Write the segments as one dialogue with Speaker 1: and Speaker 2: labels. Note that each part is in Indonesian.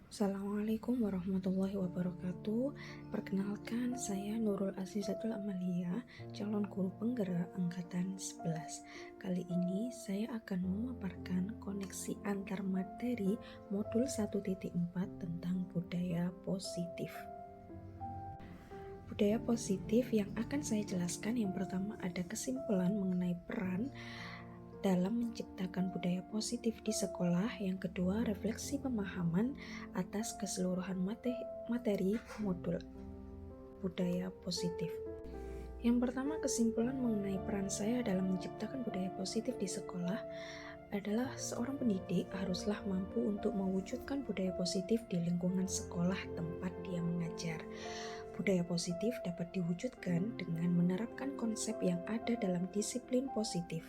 Speaker 1: Assalamualaikum warahmatullahi wabarakatuh. Perkenalkan, saya Nurul Azizatul Amalia, calon guru penggerak angkatan 11. Kali ini saya akan memaparkan koneksi antar materi modul 1.4 tentang budaya positif. Budaya positif yang akan saya jelaskan, yang pertama ada kesimpulan mengenai peran dalam menciptakan budaya positif di sekolah. Yang kedua, refleksi pemahaman atas keseluruhan materi modul budaya positif. Yang pertama, kesimpulan mengenai peran saya dalam menciptakan budaya positif di sekolah adalah seorang pendidik haruslah mampu untuk mewujudkan budaya positif di lingkungan sekolah tempat dia mengajar. Budaya positif dapat diwujudkan dengan menerapkan konsep yang ada dalam disiplin positif.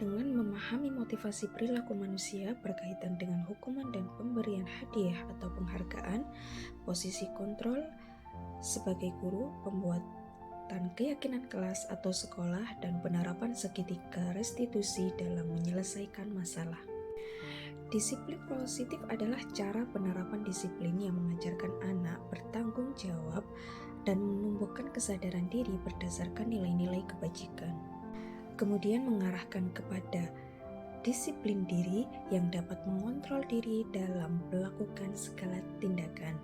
Speaker 1: Dengan memahami motivasi perilaku manusia berkaitan dengan hukuman dan pemberian hadiah atau penghargaan, posisi kontrol sebagai guru, pembuatan keyakinan kelas atau sekolah, dan penerapan segitiga restitusi dalam menyelesaikan masalah. Disiplin positif adalah cara penerapan disiplin yang mengajarkan anak bertanggung jawab dan menumbuhkan kesadaran diri berdasarkan nilai-nilai kebajikan. Kemudian mengarahkan kepada disiplin diri yang dapat mengontrol diri dalam melakukan segala tindakan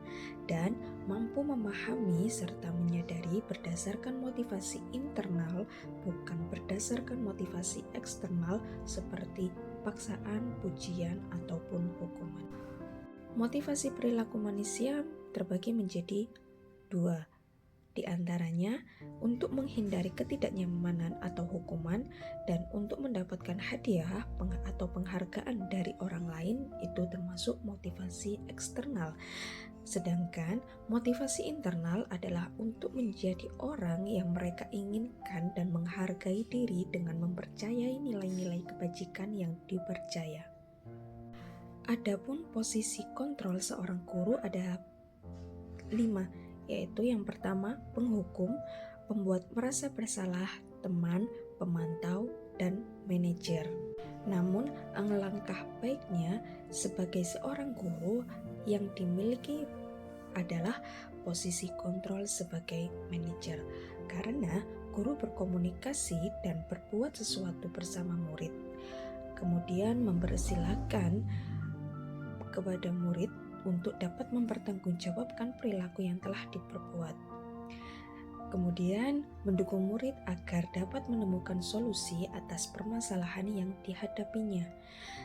Speaker 1: dan mampu memahami serta menyadari berdasarkan motivasi internal, bukan berdasarkan motivasi eksternal seperti paksaan, pujian, ataupun hukuman. Motivasi perilaku manusia terbagi menjadi dua. Di antaranya, untuk menghindari ketidaknyamanan atau hukuman, dan untuk mendapatkan hadiah atau penghargaan dari orang lain, itu termasuk motivasi eksternal. Sedangkan motivasi internal adalah untuk menjadi orang yang mereka inginkan dan menghargai diri dengan mempercayai nilai-nilai kebajikan yang dipercaya. Adapun posisi kontrol seorang guru ada 5, yaitu yang pertama, penghukum, pembuat merasa bersalah, teman, pemantau, dan manajer. Namun, alangkah baiknya sebagai seorang guru yang dimiliki adalah posisi kontrol sebagai manajer, karena guru berkomunikasi dan berbuat sesuatu bersama murid, kemudian mempersilahkan kepada murid untuk dapat mempertanggungjawabkan perilaku yang telah diperbuat. Kemudian mendukung murid agar dapat menemukan solusi atas permasalahan yang dihadapinya,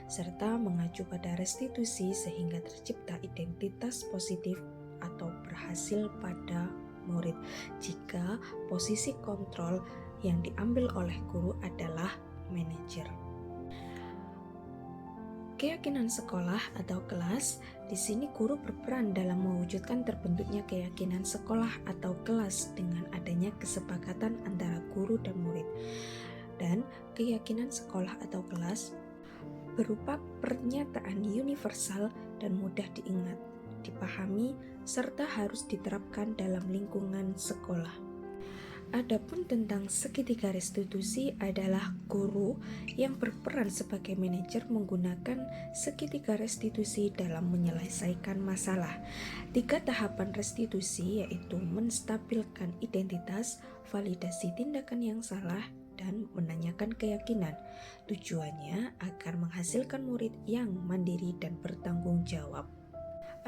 Speaker 1: serta mengacu pada restitusi sehingga tercipta identitas positif atau berhasil pada murid jika posisi kontrol yang diambil oleh guru adalah manajer. Keyakinan sekolah atau kelas, di sini guru berperan dalam mewujudkan terbentuknya keyakinan sekolah atau kelas dengan adanya kesepakatan antara guru dan murid. Dan keyakinan sekolah atau kelas berupa pernyataan universal dan mudah diingat, dipahami, serta harus diterapkan dalam lingkungan sekolah. Adapun tentang segitiga restitusi adalah guru yang berperan sebagai manajer menggunakan segitiga restitusi dalam menyelesaikan masalah. 3 tahapan restitusi yaitu menstabilkan identitas, validasi tindakan yang salah, dan menanyakan keyakinan. Tujuannya agar menghasilkan murid yang mandiri dan bertanggung jawab.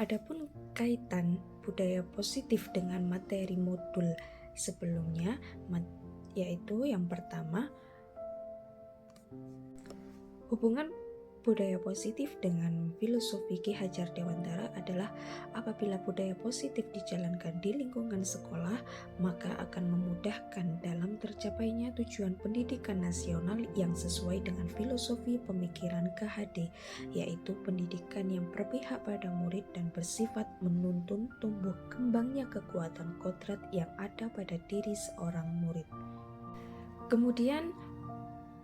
Speaker 1: Adapun kaitan budaya positif dengan materi modul sebelumnya, yaitu yang pertama, hubungan budaya positif dengan filosofi Ki Hajar Dewantara adalah apabila budaya positif dijalankan di lingkungan sekolah, maka akan memudahkan dalam tercapainya tujuan pendidikan nasional yang sesuai dengan filosofi pemikiran KHD, yaitu pendidikan yang berpihak pada murid dan bersifat menuntun tumbuh kembangnya kekuatan kodrat yang ada pada diri seorang murid. Kemudian,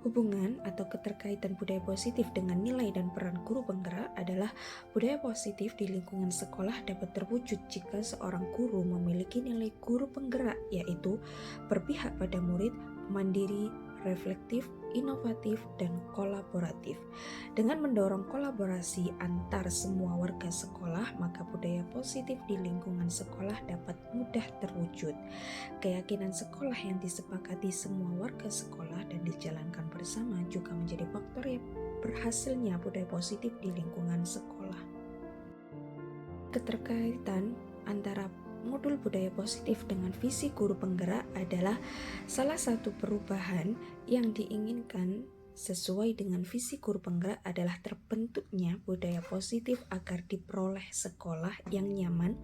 Speaker 1: hubungan atau keterkaitan budaya positif dengan nilai dan peran guru penggerak adalah budaya positif di lingkungan sekolah dapat terwujud jika seorang guru memiliki nilai guru penggerak, yaitu berpihak pada murid, mandiri, reflektif, inovatif, dan kolaboratif. Dengan mendorong kolaborasi antar semua warga sekolah, maka budaya positif di lingkungan sekolah dapat mudah terwujud. Keyakinan sekolah yang disepakati semua warga sekolah dan dijalankan bersama juga menjadi faktor yang berhasilnya budaya positif di lingkungan sekolah. Keterkaitan antara modul budaya positif dengan visi guru penggerak adalah salah satu perubahan yang diinginkan sesuai dengan visi guru penggerak adalah terbentuknya budaya positif agar diperoleh sekolah yang nyaman,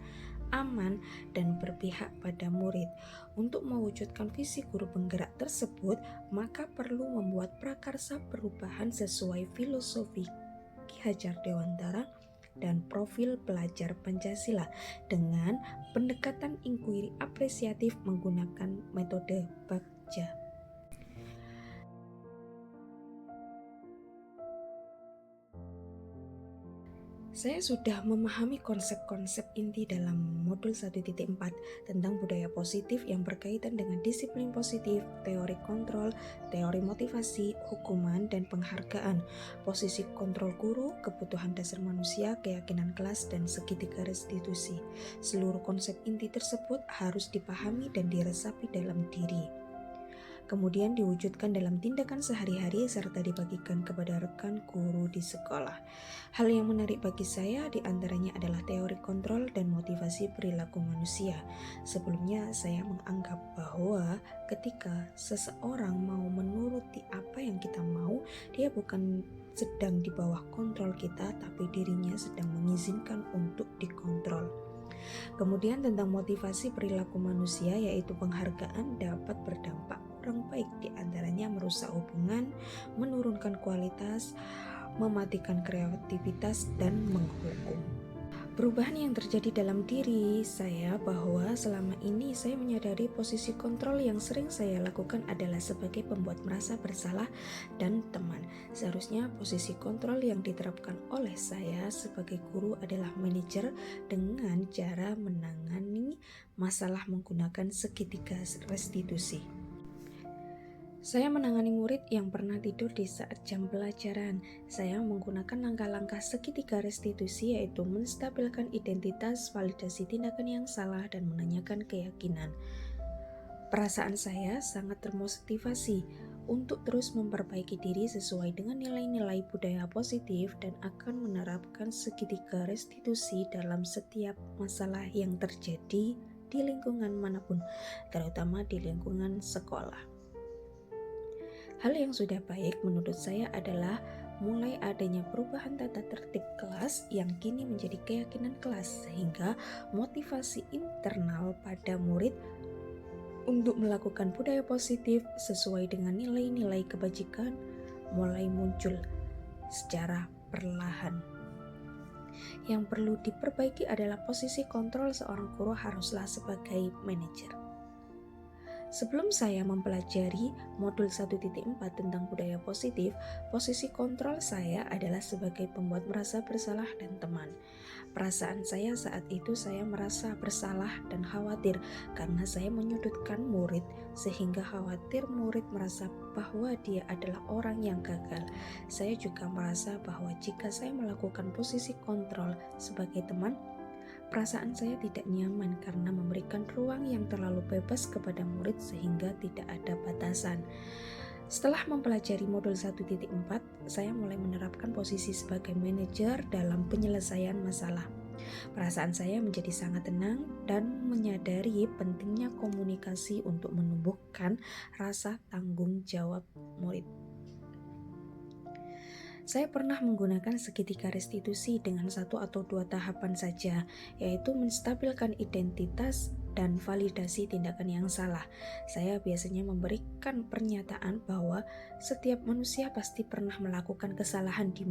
Speaker 1: aman, dan berpihak pada murid. Untuk mewujudkan visi guru penggerak tersebut, maka perlu membuat prakarsa perubahan sesuai filosofi Ki Hajar Dewantara dan profil pelajar Pancasila dengan pendekatan inquiry apresiatif menggunakan metode Bagja. Saya sudah memahami konsep-konsep inti dalam modul 1.4 tentang budaya positif yang berkaitan dengan disiplin positif, teori kontrol, teori motivasi, hukuman, dan penghargaan, posisi kontrol guru, kebutuhan dasar manusia, keyakinan kelas, dan segitiga restitusi. Seluruh konsep inti tersebut harus dipahami dan diresapi dalam diri, kemudian diwujudkan dalam tindakan sehari-hari serta dibagikan kepada rekan guru di sekolah. Hal yang menarik bagi saya diantaranya adalah teori kontrol dan motivasi perilaku manusia. Sebelumnya saya menganggap bahwa ketika seseorang mau menuruti apa yang kita mau, dia bukan sedang di bawah kontrol kita, tapi dirinya sedang mengizinkan untuk dikontrol. Kemudian tentang motivasi perilaku manusia, yaitu penghargaan dapat berdampak kurang baik, diantaranya merusak hubungan, menurunkan kualitas, mematikan kreativitas, dan menghukum. Perubahan yang terjadi dalam diri saya bahwa selama ini saya menyadari posisi kontrol yang sering saya lakukan adalah sebagai pembuat merasa bersalah dan teman. Seharusnya posisi kontrol yang diterapkan oleh saya sebagai guru adalah manajer dengan cara menangani masalah menggunakan segitiga restitusi. Saya menangani murid yang pernah tidur di saat jam pelajaran. Saya menggunakan langkah-langkah segitiga restitusi, yaitu menstabilkan identitas, validasi tindakan yang salah, dan menanyakan keyakinan. Perasaan saya sangat termotivasi untuk terus memperbaiki diri sesuai dengan nilai-nilai budaya positif dan akan menerapkan segitiga restitusi dalam setiap masalah yang terjadi di lingkungan manapun, terutama di lingkungan sekolah. Hal yang sudah baik menurut saya adalah mulai adanya perubahan tata tertib kelas yang kini menjadi keyakinan kelas, sehingga motivasi internal pada murid untuk melakukan budaya positif sesuai dengan nilai-nilai kebajikan mulai muncul secara perlahan. Yang perlu diperbaiki adalah posisi kontrol seorang guru haruslah sebagai manajer. Sebelum saya mempelajari modul 1.4 tentang budaya positif, posisi kontrol saya adalah sebagai pembuat merasa bersalah dan teman. Perasaan saya saat itu saya merasa bersalah dan khawatir karena saya menyudutkan murid sehingga khawatir murid merasa bahwa dia adalah orang yang gagal. Saya juga merasa bahwa jika saya melakukan posisi kontrol sebagai teman, perasaan saya tidak nyaman karena memberikan ruang yang terlalu bebas kepada murid sehingga tidak ada batasan. Setelah mempelajari modul 1.4, saya mulai menerapkan posisi sebagai manajer dalam penyelesaian masalah. Perasaan saya menjadi sangat tenang dan menyadari pentingnya komunikasi untuk menumbuhkan rasa tanggung jawab murid. Saya pernah menggunakan segitiga restitusi dengan 1 atau 2 tahapan saja, yaitu menstabilkan identitas dan validasi tindakan yang salah. Saya biasanya memberikan pernyataan bahwa setiap manusia pasti pernah melakukan kesalahan di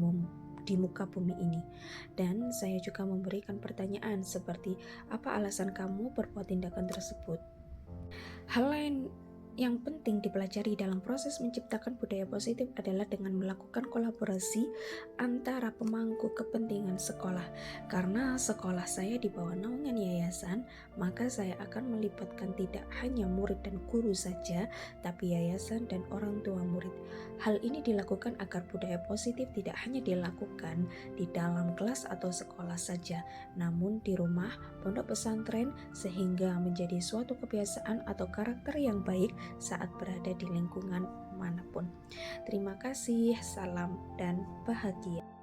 Speaker 1: muka bumi ini. Dan saya juga memberikan pertanyaan seperti, apa alasan kamu berbuat tindakan tersebut? Hal lain Yang penting dipelajari dalam proses menciptakan budaya positif adalah dengan melakukan kolaborasi antara pemangku kepentingan sekolah. Karena sekolah saya di bawah naungan yayasan, maka saya akan melibatkan tidak hanya murid dan guru saja, tapi yayasan dan orang tua murid. Hal ini dilakukan agar budaya positif tidak hanya dilakukan di dalam kelas atau sekolah saja, namun di rumah, pondok pesantren, sehingga menjadi suatu kebiasaan atau karakter yang baik saat berada di lingkungan manapun. Terima kasih, salam dan bahagia.